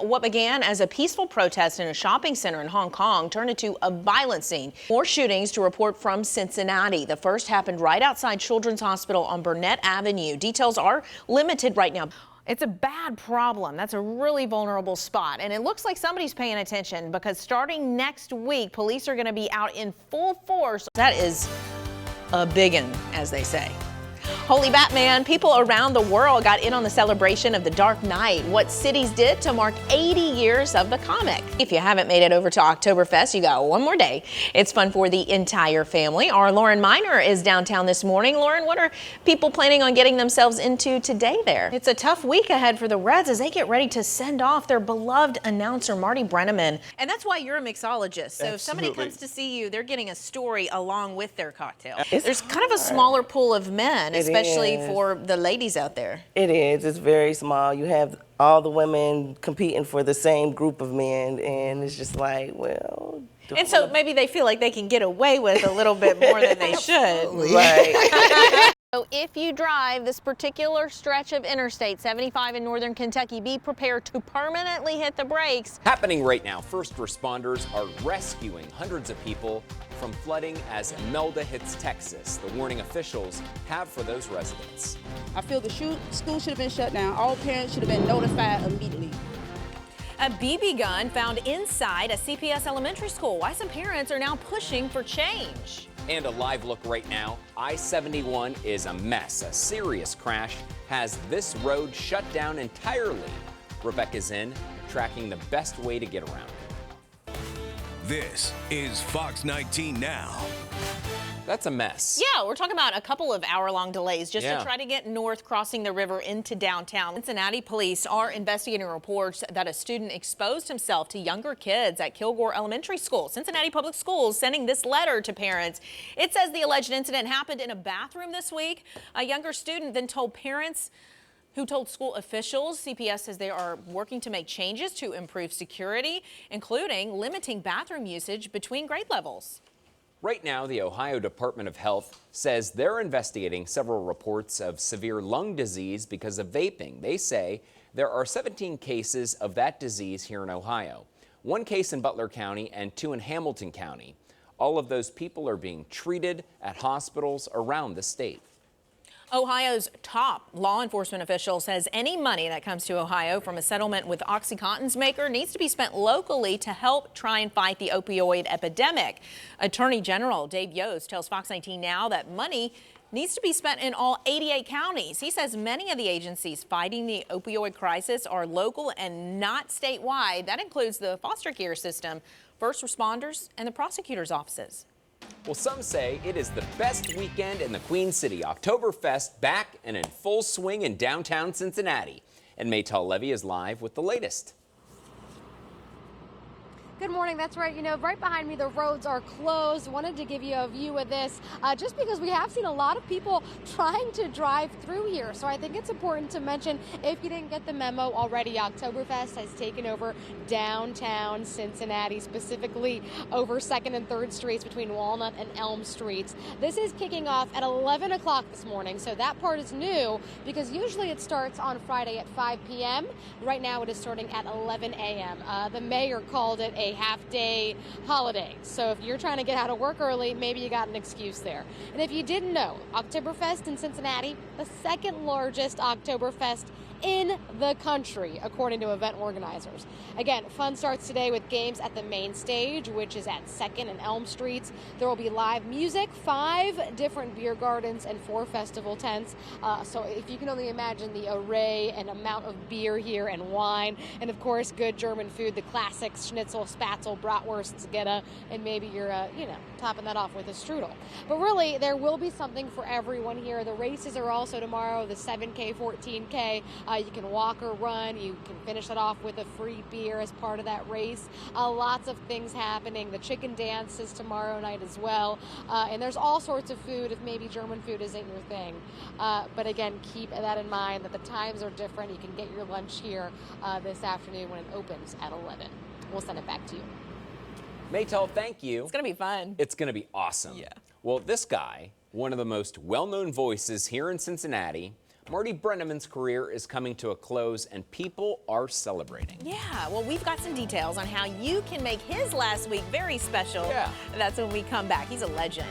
What began as a peaceful protest in a shopping center in Hong Kong turned into a violent scene. More shootings to report from Cincinnati. The first happened right outside Children's Hospital on Burnett Avenue. Details are limited right now. It's a bad problem. That's a really vulnerable spot. And it looks like somebody's paying attention because starting next week, police are going to be out in full force. That is a biggin', as they say. Holy Batman, people around the world got in on the celebration of The Dark Knight, what cities did to mark 80 years of the comic. If you haven't made it over to Oktoberfest, you got one more day. It's fun for the entire family. Our Lauren Miner is downtown this morning. Lauren, what are people planning on getting themselves into today there? It's a tough week ahead for the Reds as they get ready to send off their beloved announcer, Marty Brennaman. And that's why you're a mixologist. So if somebody comes to see you, they're getting a story along with their cocktail. There's kind of a smaller pool of men, especially for the ladies out there. It is. It's very small. You have all the women competing for the same group of men, and it's just like, well. And so maybe they feel like they can get away with a little bit more than they should. Right. So if you drive this particular stretch of Interstate 75 in northern Kentucky, be prepared to permanently hit the brakes. Happening right now, first responders are rescuing hundreds of people from flooding as Imelda hits Texas. The warning officials have for those residents. I feel the school should have been shut down. All parents should have been notified immediately. A BB gun found inside a CPS elementary school. Why some parents are now pushing for change. And a live look right now, I-71 is a mess. A serious crash has this road shut down entirely. Rebecca's in, tracking the best way to get around. This is Fox 19 Now. That's a mess. Yeah, we're talking about a couple of hour-long delays just to try to get north crossing the river into downtown. Cincinnati police are investigating reports that a student exposed himself to younger kids at Kilgore Elementary School. Cincinnati Public Schools sending this letter to parents. It says the alleged incident happened in a bathroom this week. A younger student then told parents who told school officials. CPS says they are working to make changes to improve security, including limiting bathroom usage between grade levels. Right now, the Ohio Department of Health says they're investigating several reports of severe lung disease because of vaping. They say there are 17 cases of that disease here in Ohio, 1 case in Butler County and 2 in Hamilton County. All of those people are being treated at hospitals around the state. Ohio's top law enforcement official says any money that comes to Ohio from a settlement with OxyContin's maker needs to be spent locally to help try and fight the opioid epidemic. Attorney General Dave Yost tells Fox 19 Now that money needs to be spent in all 88 counties. He says many of the agencies fighting the opioid crisis are local and not statewide. That includes the foster care system, first responders, and the prosecutor's offices. Well, some say it is the best weekend in the Queen City. Oktoberfest back and in full swing in downtown Cincinnati. And Maytal Levy is live with the latest. Good morning. That's right. You know, right behind me, the roads are closed. Wanted to give you a view of this just because we have seen a lot of people trying to drive through here. So I think it's important to mention, if you didn't get the memo already, Oktoberfest has taken over downtown Cincinnati, specifically over 2nd and 3rd Streets between Walnut and Elm Streets. This is kicking off at 11 o'clock this morning. So that part is new because usually it starts on Friday at 5 p.m. Right now it is starting at 11 a.m. The mayor called it a half-day holiday. So if you're trying to get out of work early, maybe you got an excuse there. And if you didn't know, Oktoberfest in Cincinnati, the 2nd largest Oktoberfest in the country, according to event organizers. Again, fun starts today with games at the main stage, which is at 2nd and Elm Streets. There will be live music, 5 different beer gardens, and 4 festival tents. So if you can only imagine the array and amount of beer here and wine, and of course, good German food, the classics, schnitzel, spatzel, bratwurst, zgetta, and maybe you're, topping that off with a strudel. But really, there will be something for everyone here. The races are also tomorrow, the 7K, 14K. You can walk or run. You can finish it off with a free beer as part of that race. Lots of things happening. The chicken dance is tomorrow night as well. And there's all sorts of food if maybe German food isn't your thing. But again, keep that in mind that the times are different. You can get your lunch here this afternoon when it opens at 11. We'll send it back to you. Maytal, thank you. It's going to be fun. It's going to be awesome. Yeah. Well, this guy, one of the most well-known voices here in Cincinnati, Marty Brenneman's career is coming to a close and people are celebrating. Yeah, well, we've got some details on how you can make his last week very special. Yeah. That's when we come back. He's a legend.